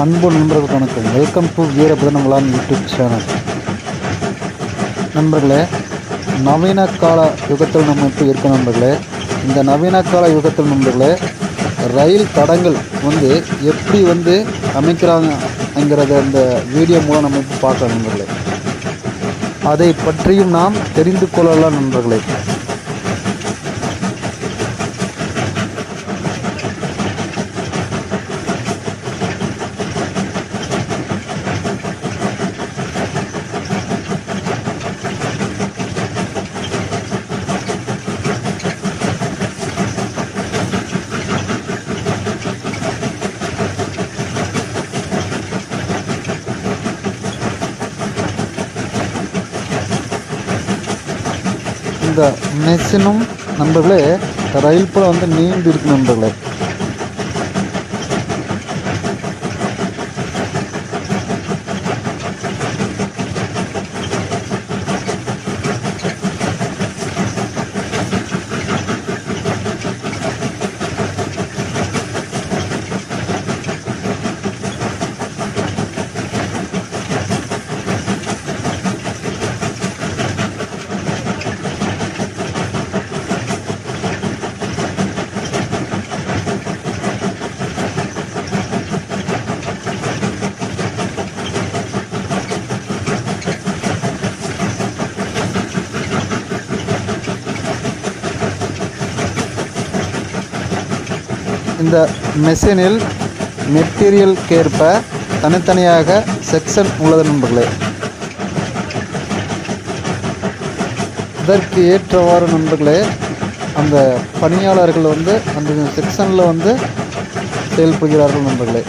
அன்பு நண்பர்களுக்கு வணக்கம். வெல்கம் டு வீரபுதனங்களான் யூடியூப் சேனல். நண்பர்களே, நவீன கால யுகத்தில் நம்ம இப்போ இருக்க நண்பர்களே, இந்த நவீன கால யுகத்தில் நண்பர்களே ரயில் தடங்கள் எப்படி அமைக்கிறாங்கங்கிறத இந்த வீடியோ மூலம் நம்ம இப்போ பார்க்கலாம் நண்பர்களே. அதை பற்றியும் நாம் தெரிந்து கொள்ளலாம் நண்பர்களே. இந்த மெஷினும் நண்பர்களே ரயில் போல நீண்டு இருக்கு நண்பர்களே. இந்த மெஷினில் மெட்டீரியலுக்கேற்ப தனித்தனியாக செக்ஷன் உள்ளது நண்பர்களே. இதற்கு ஏற்றவாறு நண்பர்களே அந்த பணியாளர்கள் அந்த செக்ஷனில் செயல்படுகிறார்கள் நண்பர்களே.